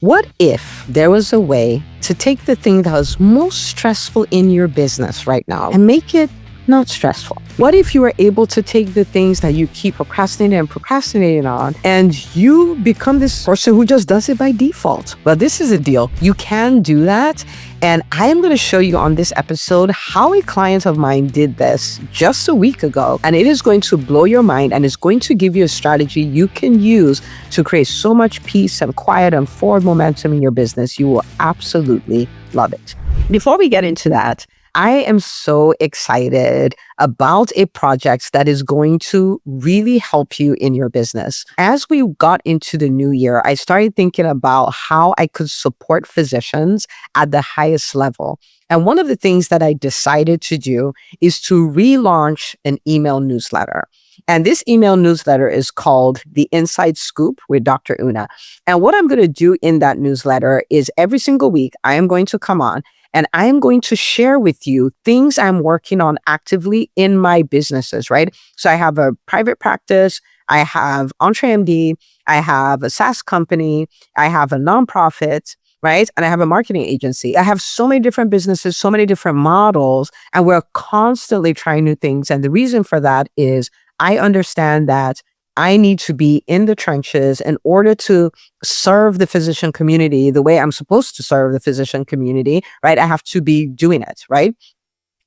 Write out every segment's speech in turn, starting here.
What if there was a way to take the thing that is most stressful in your business right now and make it not stressful? What if you were able to take the things that you keep procrastinating on and you become this person who just does it by default? Well, this is a deal. You can do that. And I am going to show you on this episode how a client of mine did this just a week ago. And it is going to blow your mind and it's going to give you a strategy you can use to create so much peace and quiet and forward momentum in your business. You will absolutely love it. Before we get into that, I am so excited about a project that is going to really help you in your business. As we got into the new year, I started thinking about how I could support physicians at the highest level. And one of the things that I decided to do is to relaunch an email newsletter. And this email newsletter is called The Inside Scoop with Dr. Una. And what I'm going to do in that newsletter is every single week, I am going to come on and I am going to share with you things I'm working on actively in my businesses, right? So I have a private practice, I have EntreMD, I have a SaaS company, I have a nonprofit, right? And I have a marketing agency. I have so many different businesses, so many different models, and we're constantly trying new things. And the reason for that is I understand that I need to be in the trenches in order to serve the physician community the way I'm supposed to serve the physician community, right? I have to be doing it, right?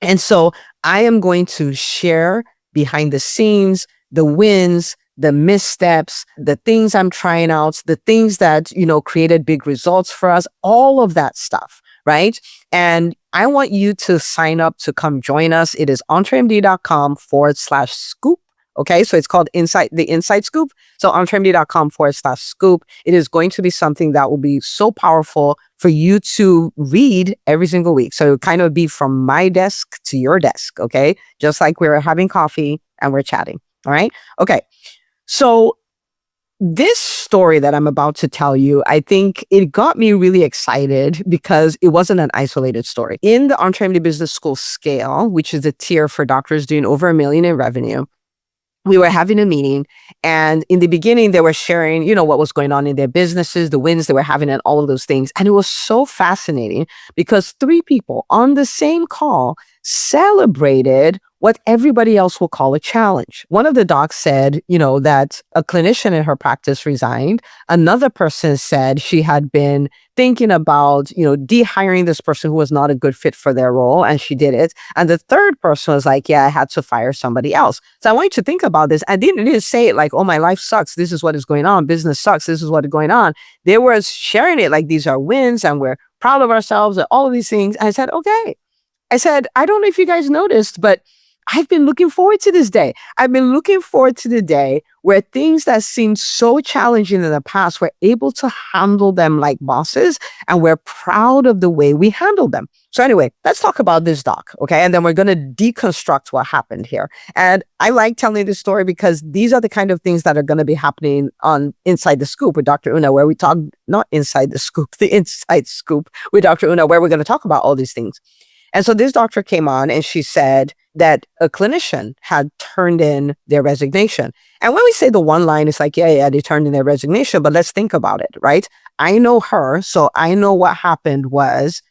And so I am going to share behind the scenes, the wins, the missteps, the things I'm trying out, the things that, created big results for us, all of that stuff, right? And I want you to sign up to come join us. It is entremd.com/scoop. Okay, so it's called the Inside Scoop. So entremd.com/scoop. It is going to be something that will be so powerful for you to read every single week. So it'll kind of be from my desk to your desk, okay? Just like we're having coffee and we're chatting, all right? Okay, so this story that I'm about to tell you, I think it got me really excited because it wasn't an isolated story. In the EntreMD Business School scale, which is a tier for doctors doing over $1 million in revenue, we were having a meeting, and in the beginning, they were sharing, what was going on in their businesses, the wins they were having, and all of those things. And it was so fascinating because 3 people on the same call celebrated what everybody else will call a challenge. One of the docs said, that a clinician in her practice resigned. Another person said she had been thinking about, dehiring this person who was not a good fit for their role, and she did it. And the third person was like, yeah, I had to fire somebody else. So I want you to think about this. I didn't say it like, oh, my life sucks. This is what is going on. Business sucks. This is what is going on. They were sharing it like these are wins and we're proud of ourselves and all of these things. And I said, okay. I said, I don't know if you guys noticed, but I've been looking forward to this day. I've been looking forward to the day where things that seemed so challenging in the past, we're able to handle them like bosses, and we're proud of the way we handle them. So anyway, let's talk about this doc, okay? And then we're going to deconstruct what happened here. And I like telling this story because these are the kind of things that are going to be happening on Inside the Scoop with Dr. Una, where we talk, not Inside the Scoop, the Inside Scoop with Dr. Una, where we're going to talk about all these things. And so this doctor came on and she said that a clinician had turned in their resignation. And when we say the one line, it's like, yeah, they turned in their resignation, but let's think about it, right? I know her, so I know what happened was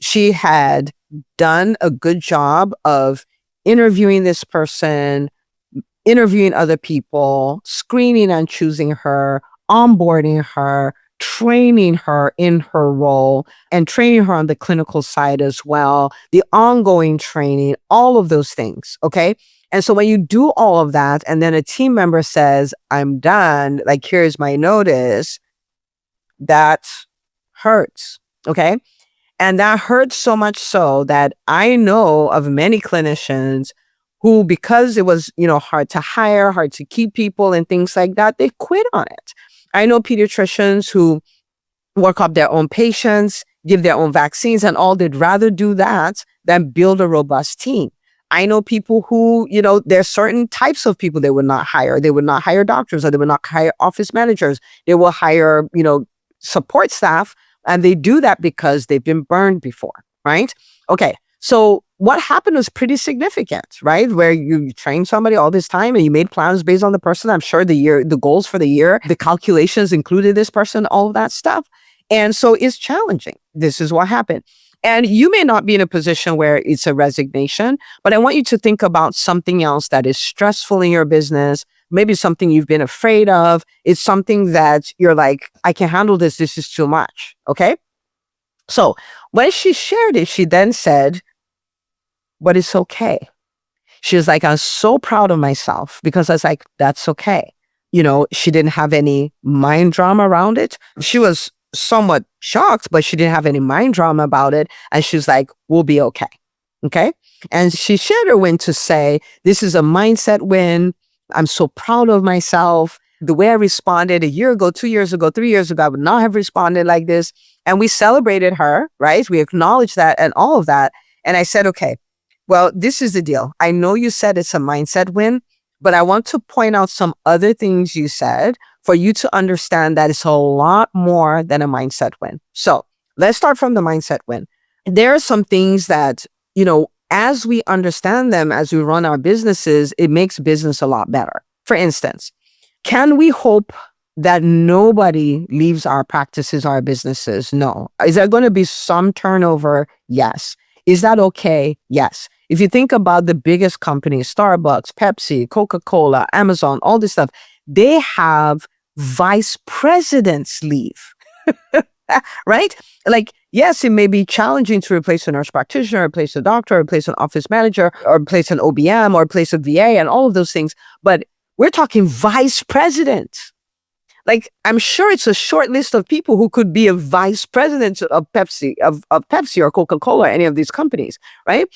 she had done a good job of interviewing this person, interviewing other people, screening and choosing her, onboarding her, training her in her role, and training her on the clinical side as well, the ongoing training, all of those things, okay? And so when you do all of that, and then a team member says, I'm done, like, here's my notice, that hurts, okay? And that hurts so much so that I know of many clinicians who, because it was, hard to hire, hard to keep people and things like that, they quit on it. I know pediatricians who work up their own patients, give their own vaccines and all. They'd rather do that than build a robust team. I know people who, there's certain types of people they would not hire. They would not hire doctors, or they would not hire office managers. They will hire, support staff. And they do that because they've been burned before, right? Okay. So what happened was pretty significant, right? Where you trained somebody all this time and you made plans based on the person. I'm sure the goals for the year, the calculations included this person, all of that stuff. And so it's challenging. This is what happened. And you may not be in a position where it's a resignation, but I want you to think about something else that is stressful in your business, maybe something you've been afraid of. It's something that you're like, I can handle this. This is too much. Okay. So when she shared it, she then said, but it's okay. She was like, I'm so proud of myself because I was like, that's okay. She didn't have any mind drama around it. She was somewhat shocked, but she didn't have any mind drama about it. And she's like, we'll be okay. Okay. And she shared her win to say, this is a mindset win. I'm so proud of myself. The way I responded a year ago, 2 years ago, 3 years ago, I would not have responded like this. And we celebrated her, right? We acknowledged that and all of that. And I said, okay, well, this is the deal. I know you said it's a mindset win, but I want to point out some other things you said for you to understand that it's a lot more than a mindset win. So let's start from the mindset win. There are some things that, as we understand them, as we run our businesses, it makes business a lot better. For instance, can we hope that nobody leaves our practices, our businesses? No. Is there going to be some turnover? Yes. Is that okay? Yes. If you think about the biggest companies, Starbucks, Pepsi, Coca-Cola, Amazon, all this stuff, they have vice presidents leave, right? Like, yes, it may be challenging to replace a nurse practitioner, replace a doctor, replace an office manager, or replace an OBM, or replace a VA, and all of those things. But we're talking vice president. Like, I'm sure it's a short list of people who could be a vice president of Pepsi, of Pepsi or Coca-Cola, any of these companies, right?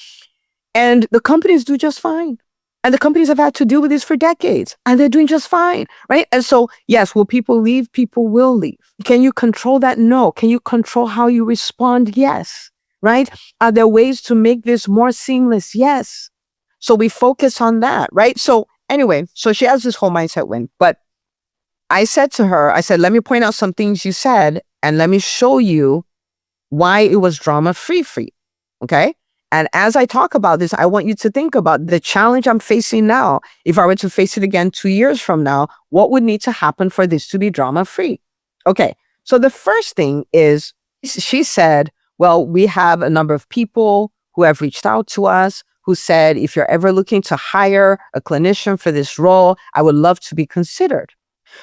And the companies do just fine. And the companies have had to deal with this for decades, and they're doing just fine, right? And so, yes, will people leave? People will leave. Can you control that? No. Can you control how you respond? Yes, right? Are there ways to make this more seamless? Yes. So we focus on that, right? So anyway, so she has this whole mindset win, but I said to her, let me point out some things you said, and let me show you why it was drama-free for you, okay? And as I talk about this, I want you to think about the challenge I'm facing now. If I were to face it again 2 years from now, what would need to happen for this to be drama-free? Okay, so the first thing is, she said, well, we have a number of people who have reached out to us who said, if you're ever looking to hire a clinician for this role, I would love to be considered.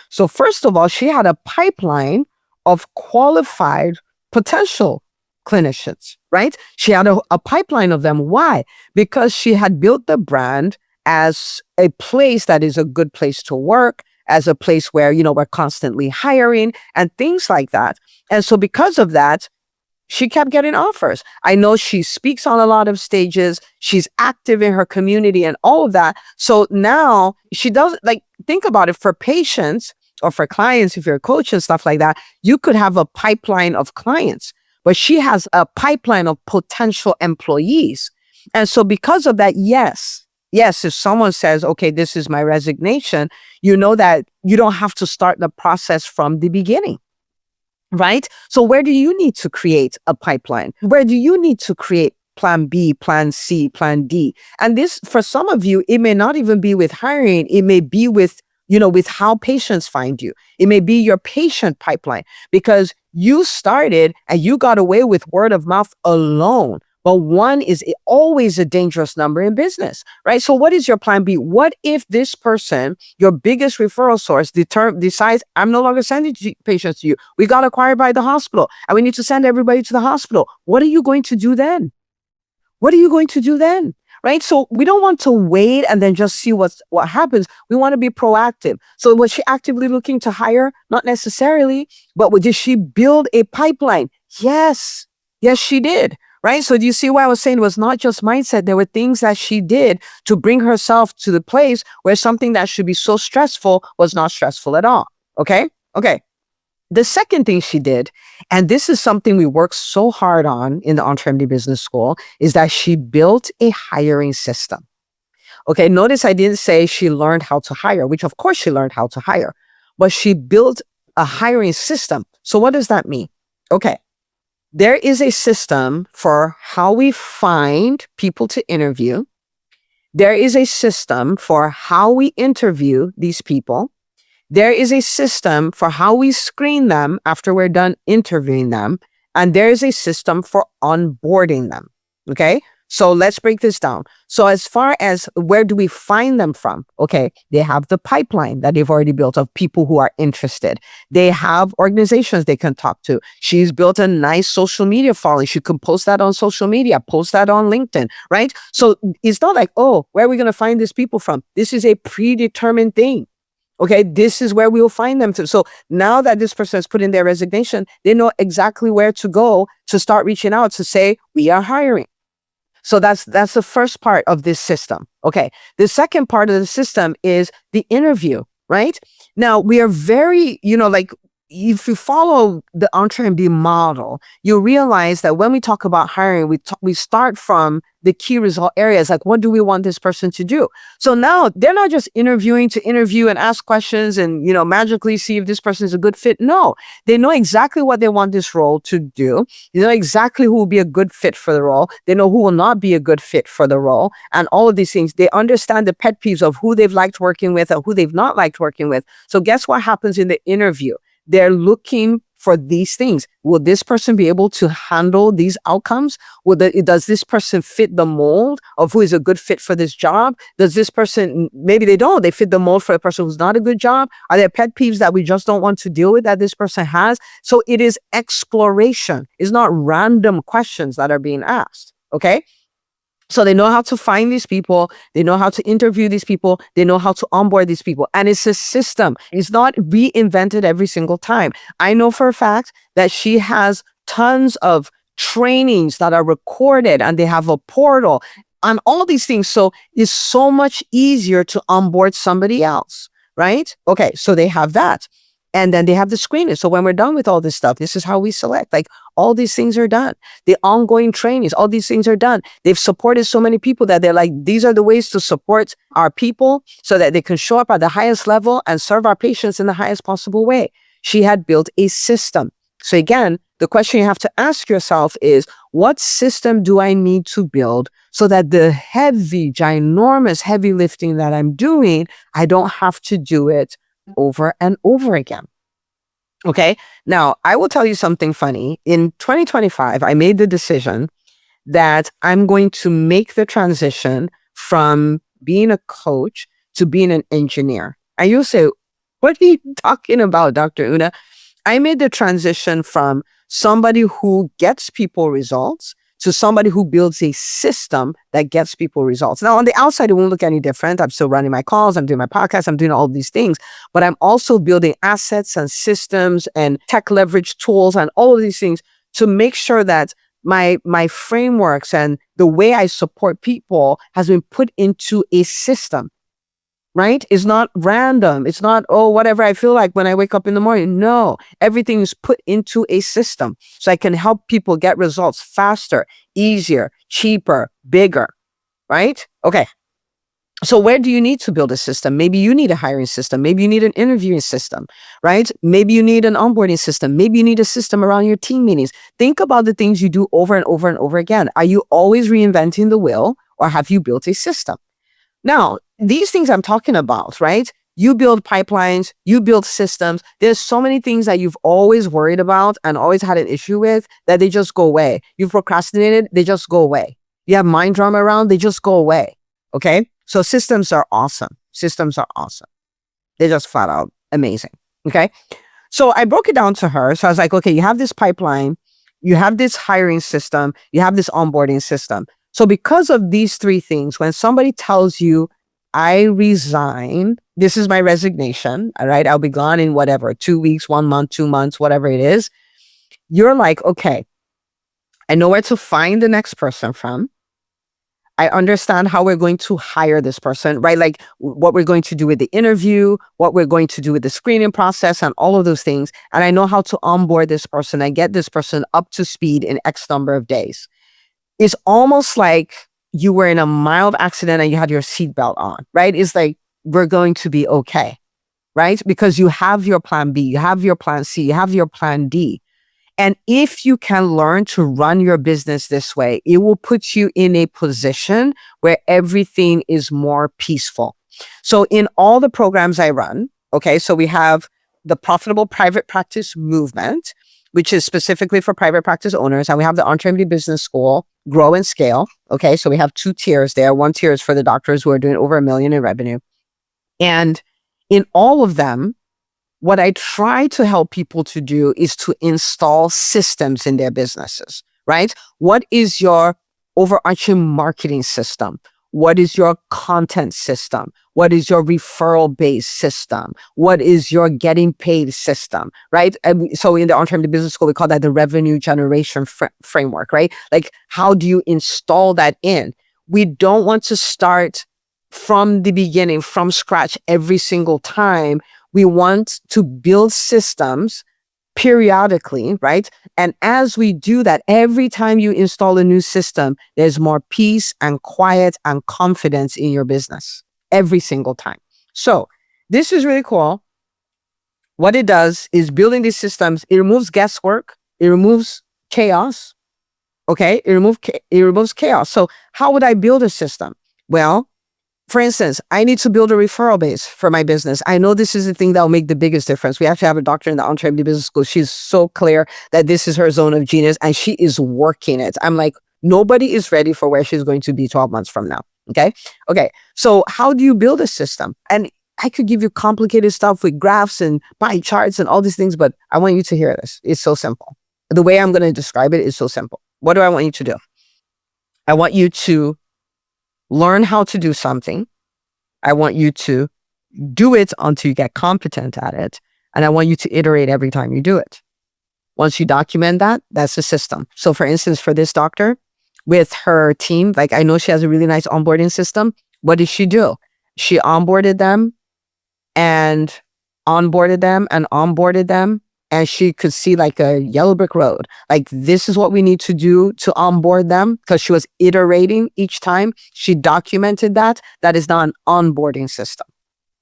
So first of all, she had a pipeline of qualified potential clinicians, right? She had a pipeline of them. Why? Because she had built the brand as a place that is a good place to work, as a place where, we're constantly hiring and things like that. And so because of that, she kept getting offers. I know she speaks on a lot of stages. She's active in her community and all of that. So now she doesn't, like, think about it, for patients or for clients, if you're a coach and stuff like that, you could have a pipeline of clients, but she has a pipeline of potential employees. And so because of that, yes, if someone says, okay, this is my resignation, you know that you don't have to start the process from the beginning. Right? So where do you need to create a pipeline? Where do you need to create plan B, plan C, plan D? And this, for some of you, it may not even be with hiring. It may be with, with how patients find you. It may be your patient pipeline, because you started and you got away with word of mouth alone. But one is always a dangerous number in business, right? So what is your plan B? What if this person, your biggest referral source, decides, I'm no longer sending patients to you. We got acquired by the hospital and we need to send everybody to the hospital. What are you going to do then? What are you going to do then? Right? So we don't want to wait and then just see what happens. We want to be proactive. So was she actively looking to hire? Not necessarily, but did she build a pipeline? Yes. Yes, she did. Right? So do you see why I was saying it was not just mindset? There were things that she did to bring herself to the place where something that should be so stressful was not stressful at all. Okay? Okay. The second thing she did, and this is something we work so hard on in the EntreMD Business School, is that she built a hiring system. Okay, notice I didn't say she learned how to hire, which of course she learned how to hire, but she built a hiring system. So what does that mean? Okay, there is a system for how we find people to interview. There is a system for how we interview these people. There is a system for how we screen them after we're done interviewing them. And there is a system for onboarding them. Okay. So let's break this down. So as far as where do we find them from? Okay. They have the pipeline that they've already built of people who are interested. They have organizations they can talk to. She's built a nice social media following. She can post that on social media, post that on LinkedIn, right? So it's not like, oh, where are we going to find these people from? This is a predetermined thing. Okay, this is where we will find them. So now that this person has put in their resignation, they know exactly where to go to start reaching out to say, we are hiring. So that's the first part of this system. Okay. The second part of the system is the interview, right? Now we are very, like if you follow the EntreMD model, you realize that when we talk about hiring, we start from the key result areas, like what do we want this person to do? So now they're not just interviewing to interview and ask questions and, magically see if this person is a good fit. No, they know exactly what they want this role to do. They know exactly who will be a good fit for the role. They know who will not be a good fit for the role. And all of these things, they understand the pet peeves of who they've liked working with and who they've not liked working with. So guess what happens in the interview? They're looking for these things. Will this person be able to handle these outcomes? Does this person fit the mold of who is a good fit for this job? Does this person, maybe they don't, they fit the mold for a person who's not a good job? Are there pet peeves that we just don't want to deal with that this person has? So it is exploration. It's not random questions that are being asked. Okay. So they know how to find these people. They know how to interview these people. They know how to onboard these people. And it's a system. It's not reinvented every single time. I know for a fact that she has tons of trainings that are recorded and they have a portal on all these things. So it's so much easier to onboard somebody else, right? Okay, so they have that. And then they have the screening. So when we're done with all this stuff, this is how we select. Like all these things are done. The ongoing trainings, all these things are done. They've supported so many people that they're like, these are the ways to support our people so that they can show up at the highest level and serve our patients in the highest possible way. She had built a system. So again, the question you have to ask yourself is, what system do I need to build so that the heavy, ginormous heavy lifting that I'm doing, I don't have to do it over and over again. Okay. Now, I will tell you something funny. In 2025, I made the decision that I'm going to make the transition from being a coach to being an engineer. And you'll say, what are you talking about, Dr. Una? I made the transition from somebody who gets people results to somebody who builds a system that gets people results. Now, on the outside, it won't look any different. I'm still running my calls. I'm doing my podcast. I'm doing all of these things. But I'm also building assets and systems and tech leverage tools and all of these things to make sure that my frameworks and the way I support people has been put into a system, right? It's not random. It's not, oh, whatever I feel like when I wake up in the morning. No, everything is put into a system so I can help people get results faster, easier, cheaper, bigger, right? Okay. So where do you need to build a system? Maybe you need a hiring system. Maybe you need an interviewing system, right? Maybe you need an onboarding system. Maybe you need a system around your team meetings. Think about the things you do over and over and over again. Are you always reinventing the wheel or have you built a system? Now, these things I'm talking about, right? You build pipelines, you build systems. There's so many things that you've always worried about and always had an issue with that they just go away. You've procrastinated, they just go away. You have mind drama around, they just go away. Okay? So systems are awesome. Systems are awesome. They're just flat out amazing. Okay? So I broke it down to her. So I was like, okay, you have this pipeline, you have this hiring system, you have this onboarding system. So because of these three things, when somebody tells you, I resign, this is my resignation, all right, I'll be gone in whatever, 2 weeks, 1 month, 2 months, whatever it is, you're like, okay, I know where to find the next person from. I understand how we're going to hire this person, right? Like what we're going to do with the interview, what we're going to do with the screening process and all of those things. And I know how to onboard this person and get this person up to speed in X number of days. It's almost like you were in a mild accident and you had your seatbelt on, right? It's like, we're going to be okay, right? Because you have your plan B, you have your plan C, you have your plan D. And if you can learn to run your business this way, it will put you in a position where everything is more peaceful. So in all the programs I run, Okay, so we have the profitable private practice movement, which is specifically for private practice owners. And we have the EntreMD Business School, Grow and Scale. Okay, so we have 2 tiers there. One tier is for the doctors who are doing over $1 million in revenue. And in all of them, what I try to help people to do is to install systems in their businesses, right? What is your overarching marketing system? What is your content system? What is your referral based system? What is your getting paid system, right? And so in the EntreMD Business School, we call that the revenue generation framework, right? Like, how do you install that in? We don't want to start from the beginning, from scratch every single time. We want to build systems periodically, right? And as we do that, every time you install a new system, there's more peace and quiet and confidence in your business every single time. So this is really cool. What it does is building these systems, it removes guesswork, it removes chaos. Okay, it removes chaos. So how would I build a system? Well, for instance, I need to build a referral base for my business. I know this is the thing that will make the biggest difference. We actually have a doctor in the EntreMD Business School. She's so clear that this is her zone of genius and she is working it. I'm like, nobody is ready for where she's going to be 12 months from now. Okay. So how do you build a system? And I could give you complicated stuff with graphs and pie charts and all these things, but I want you to hear this. It's so simple. The way I'm going to describe it is so simple. What do I want you to do? I want you to learn how to do something. I want you to do it until you get competent at it. And I want you to iterate every time you do it. Once you document that, that's the system. So for instance, for this doctor, with her team, like I know she has a really nice onboarding system. What did she do? She onboarded them and onboarded them and onboarded them. And she could see like a yellow brick road. Like, this is what we need to do to onboard them, because she was iterating each time. She documented that. That is not an onboarding system,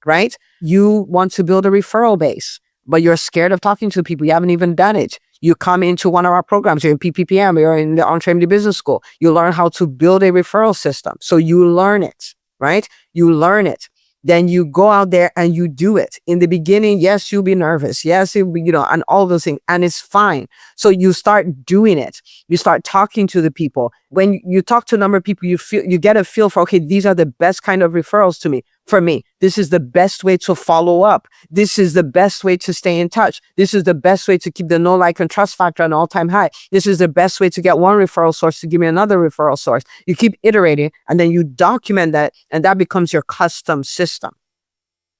right? You want to build a referral base, but you're scared of talking to people. You haven't even done it. You come into one of our programs, you're in PPPM, you're in the EntreMD Business School. You learn how to build a referral system. So you learn it, right? You learn it. Then you go out there and you do it. In the beginning, yes, you'll be nervous. Yes, you'll be, and all those things, and it's fine. So you start doing it. You start talking to the people. When you talk to a number of people, you get a feel for, okay, these are the best kind of referrals for me. This is the best way to follow up. This is the best way to stay in touch. This is the best way to keep the know, like, and trust factor an all-time high. This is the best way to get one referral source to give me another referral source. You keep iterating and then you document that, and that becomes your custom system.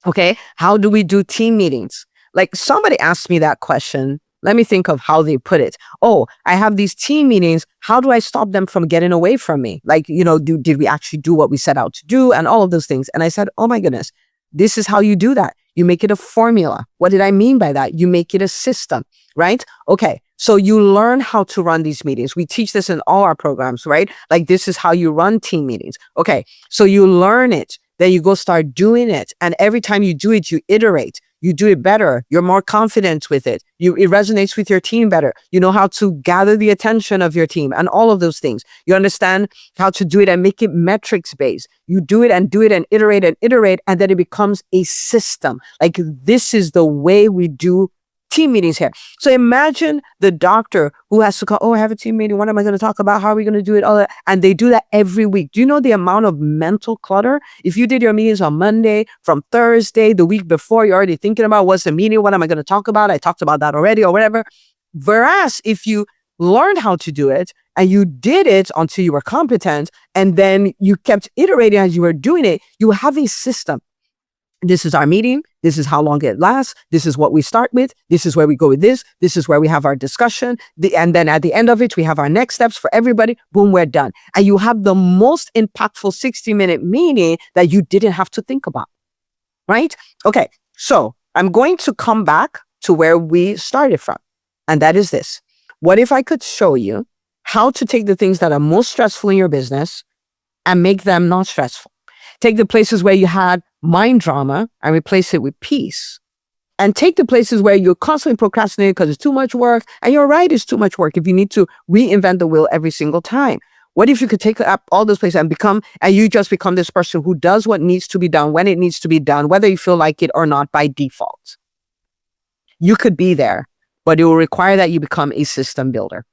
Okay. How do we do team meetings? Like, somebody asked me that question. Let me think of how they put it. Oh, I have these team meetings. How do I stop them from getting away from me? Like, did we actually do what we set out to do and all of those things? And I said, oh my goodness, this is how you do that. You make it a formula. What did I mean by that? You make it a system, right? Okay. So you learn how to run these meetings. We teach this in all our programs, right? Like, this is how you run team meetings. Okay. So you learn it. Then you go start doing it. And every time you do it, you iterate. You do it better. You're more confident with it. It resonates with your team better. You know how to gather the attention of your team and all of those things. You understand how to do it and make it metrics based. You do it and iterate, and then it becomes a system. Like, this is the way we do team meetings here. So imagine the doctor who has to call, oh, I have a team meeting. What am I going to talk about? How are we going to do it? All that. And they do that every week. Do you know the amount of mental clutter? If you did your meetings on Monday, from Thursday, the week before, you're already thinking about what's the meeting? What am I going to talk about? I talked about that already or whatever. Whereas if you learned how to do it and you did it until you were competent, and then you kept iterating as you were doing it, you have a system. This is our meeting. This is how long it lasts. This is what we start with. This is where we go with this. This is where we have our discussion. And then at the end of it, we have our next steps for everybody. Boom, we're done. And you have the most impactful 60-minute meeting that you didn't have to think about, right? Okay, so I'm going to come back to where we started from. And that is this. What if I could show you how to take the things that are most stressful in your business and make them not stressful? Take the places where you had mind drama and replace it with peace. And take the places where you're constantly procrastinating because it's too much work. And you're right, it's too much work if you need to reinvent the wheel every single time. What if you could take up all those places and you just become this person who does what needs to be done when it needs to be done, whether you feel like it or not, by default? You could be there, but it will require that you become a system builder.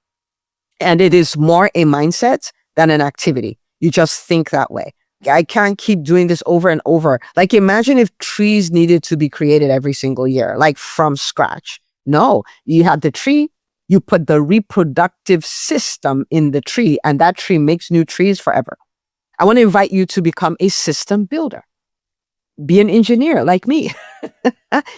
And it is more a mindset than an activity. You just think that way. I can't keep doing this over and over. Like, imagine if trees needed to be created every single year, like from scratch. No, you had the tree, you put the reproductive system in the tree, and that tree makes new trees forever. I want to invite you to become a system builder. Be an engineer like me.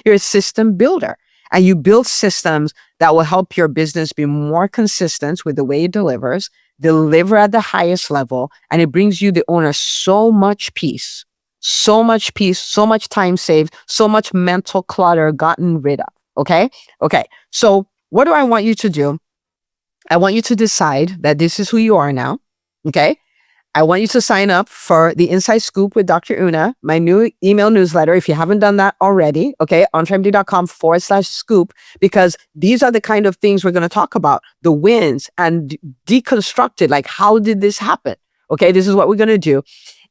You're a system builder, and you build systems that will help your business be more consistent with the way it delivers, deliver at the highest level, and it brings you, the owner, so much peace, so much time saved, so much mental clutter gotten rid of. Okay. So what do I want you to do? I want you to decide that this is who you are now. Okay. I want you to sign up for the Inside Scoop with Dr. Una, my new email newsletter, if you haven't done that already. Okay. EntreMD.com/scoop, because these are the kind of things we're going to talk about, the wins, and deconstruct it. Like, how did this happen? Okay. This is what we're going to do.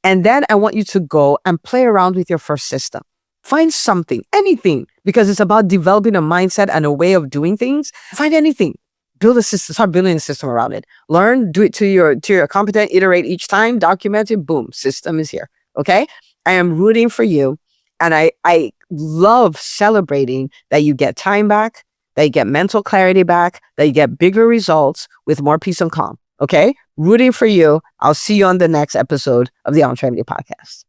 And then I want you to go and play around with your first system. Find something, anything, because it's about developing a mindset and a way of doing things. Find anything. Build a system, start building a system around it. Learn, do it to your competent, iterate each time, document it, boom, system is here. Okay. I am rooting for you. And I love celebrating that you get time back, that you get mental clarity back, that you get bigger results with more peace and calm. Okay. Rooting for you. I'll see you on the next episode of the EntreMD podcast.